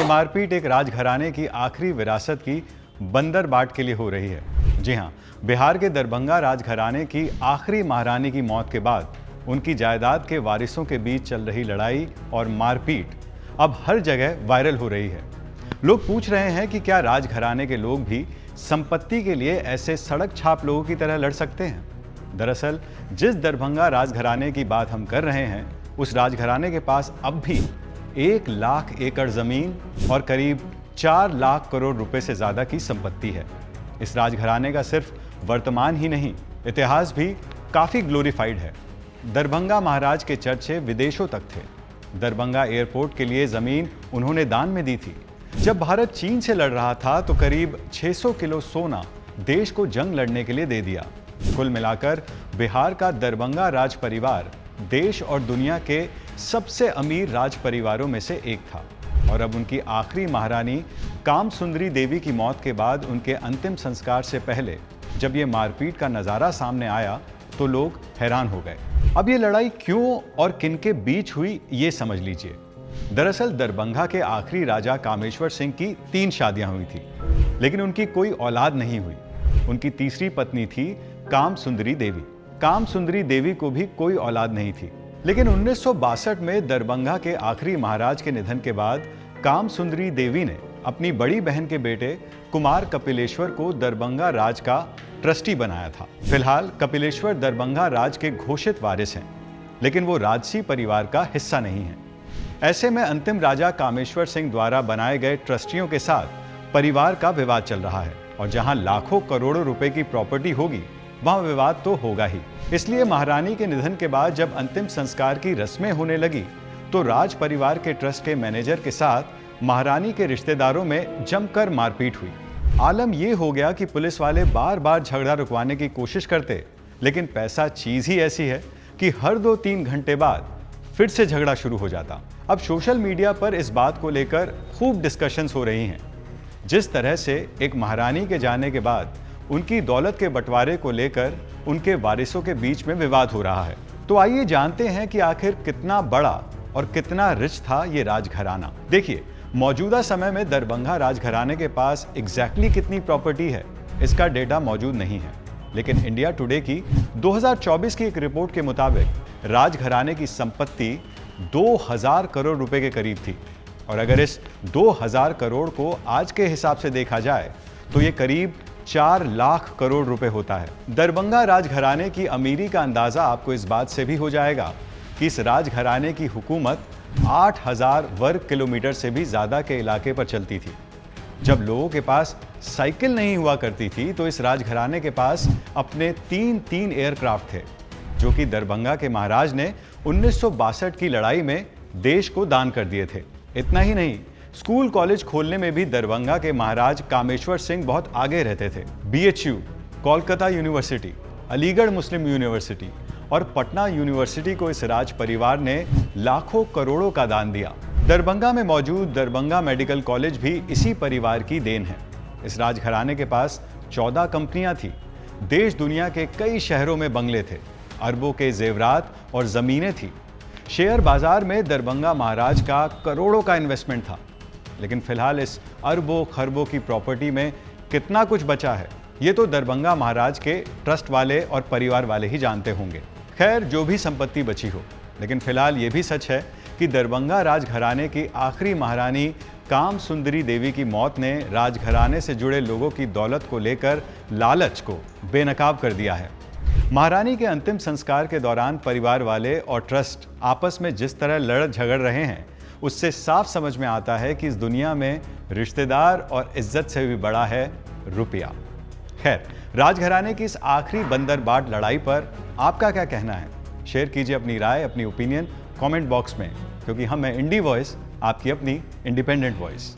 मारपीट एक राजघराने की आखिरी विरासत की बंदरबाट के लिए हो रही है। जी हां, बिहार के दरभंगा राजघराने की आखिरी महारानी की मौत के बाद उनकी जायदाद के वारिसों के बीच चल रही लड़ाई और मारपीट अब हर जगह वायरल हो रही है। लोग पूछ रहे हैं कि क्या राजघराने के लोग भी संपत्ति के लिए ऐसे सड़क छाप लोगों की तरह लड़ सकते हैं? दरअसल जिस दरभंगा राजघराने की बात हम कर रहे हैं, उस राजघराने के पास अब भी 1 लाख एकड़ जमीन और करीब 4 लाख करोड़ रुपए से ज्यादा की संपत्ति है। इस राजघराने का सिर्फ वर्तमान ही नहीं, इतिहास भी काफी ग्लोरीफाइड है। दरभंगा महाराज के चर्चे विदेशों तक थे। दरभंगा एयरपोर्ट के लिए जमीन उन्होंने दान में दी थी। जब भारत चीन से लड़ रहा था तो करीब 600 किलो सोना देश को जंग लड़ने के लिए दे दिया। कुल मिलाकर बिहार का दरभंगा राज परिवार देश और दुनिया के सबसे अमीर राज परिवारों में से एक था। और अब उनकी आखिरी महारानी कामसुंदरी देवी की मौत के बाद उनके अंतिम संस्कार से पहले जब ये मारपीट का नजारा सामने आया तो लोग हैरान हो गए। अब ये लड़ाई क्यों और किनके बीच हुई, ये समझ लीजिए। दरअसल दरभंगा के आखिरी राजा कामेश्वर सिंह की 3 शादियां हुई थी, लेकिन उनकी कोई औलाद नहीं हुई। उनकी तीसरी पत्नी थी कामसुंदरी देवी। कामसुंदरी देवी को भी कोई औलाद नहीं थी, लेकिन 1962 में दरभंगा के आखिरी महाराज के निधन के बाद कामसुंदरी देवी ने अपनी बड़ी बहन के बेटे कुमार कपिलेश्वर को दरभंगा राज का ट्रस्टी बनाया था। फिलहाल कपिलेश्वर दरभंगा राज के घोषित वारिस हैं, लेकिन वो राजसी परिवार का हिस्सा नहीं है। ऐसे में अंतिम राजा कामेश्वर सिंह द्वारा बनाए गए ट्रस्टियों के साथ परिवार का विवाद चल रहा है, और जहां लाखों करोड़ों रुपए की प्रॉपर्टी होगी वहां विवाद तो होगा ही। इसलिए महारानी के निधन के बाद जब अंतिम संस्कार की रस्में होने लगी तो राज परिवार के ट्रस्ट के मैनेजर के साथ महारानी के रिश्तेदारों में जमकर मारपीट हुई। आलम यह हो गया कि पुलिस वाले बार बार झगड़ा रुकवाने की कोशिश करते, लेकिन पैसा चीज ही ऐसी है कि हर 2-3 घंटे बाद फिर से झगड़ा शुरू हो जाता। अब सोशल मीडिया पर इस बात को लेकर खूब डिस्कशंस हो रही हैं। जिस तरह से एक महारानी के जाने के बाद उनकी दौलत के बंटवारे को लेकर उनके वारिसों के बीच में विवाद हो रहा है, तो आइए जानते हैं कि आखिर कितना बड़ा और कितना रिच था ये राजघराना। देखिए, मौजूदा समय में दरभंगा राजघराने के पास एग्जैक्टली कितनी प्रॉपर्टी है इसका डेटा मौजूद नहीं है, लेकिन इंडिया टुडे की 2024 की एक रिपोर्ट के मुताबिक राजघराने की संपत्ति 2000 करोड़ रुपए के करीब थी। और अगर इस 2000 करोड़ को आज के हिसाब से देखा जाए तो ये करीब 4 लाख करोड़ रुपए होता है। दरभंगा राजघराने की अमीरी का अंदाजा आपको इस बात से भी हो जाएगा कि इस राजघराने की हुकूमत 8000 वर्ग किलोमीटर से भी ज्यादा के इलाके पर चलती थी। जब लोगों के पास साइकिल नहीं हुआ करती थी तो इस राजघराने के पास अपने 3 एयरक्राफ्ट थे, जो कि दरभंगा के महाराज ने 1962 की लड़ाई में देश को दान कर दिए थे। इतना ही नहीं, स्कूल कॉलेज खोलने में भी दरभंगा के महाराज कामेश्वर सिंह बहुत आगे रहते थे। BHU, कोलकाता यूनिवर्सिटी, अलीगढ़ मुस्लिम यूनिवर्सिटी और पटना यूनिवर्सिटी को इस राज परिवार ने लाखों करोड़ों का दान दिया। दरभंगा में मौजूद दरभंगा मेडिकल कॉलेज भी इसी परिवार की देन है। इस राजघराने के पास 14 कंपनियां थी। देश दुनिया के कई शहरों में बंगले थे, अरबों के जेवरात और जमीनें थी। शेयर बाजार में दरभंगा महाराज का करोड़ों का इन्वेस्टमेंट था। लेकिन फिलहाल इस अरबों खरबों की प्रॉपर्टी में कितना कुछ बचा है, ये तो दरभंगा महाराज के ट्रस्ट वाले और परिवार वाले ही जानते होंगे। खैर, जो भी संपत्ति बची हो, लेकिन फिलहाल ये भी सच है कि दरभंगा राजघराने की आखिरी महारानी कामसुंदरी देवी की मौत ने राजघराने से जुड़े लोगों की दौलत को लेकर लालच को बेनकाब कर दिया है। महारानी के अंतिम संस्कार के दौरान परिवार वाले और ट्रस्ट आपस में जिस तरह लड़ झगड़ रहे हैं, उससे साफ समझ में आता है कि इस दुनिया में रिश्तेदार और इज्जत से भी बड़ा है रुपया। खैर, राजघराने की इस आखिरी बंदरबाट लड़ाई पर आपका क्या कहना है? शेयर कीजिए अपनी राय, अपनी ओपिनियन कमेंट बॉक्स में, क्योंकि हम हैं इंडी वॉइस, आपकी अपनी इंडिपेंडेंट वॉइस।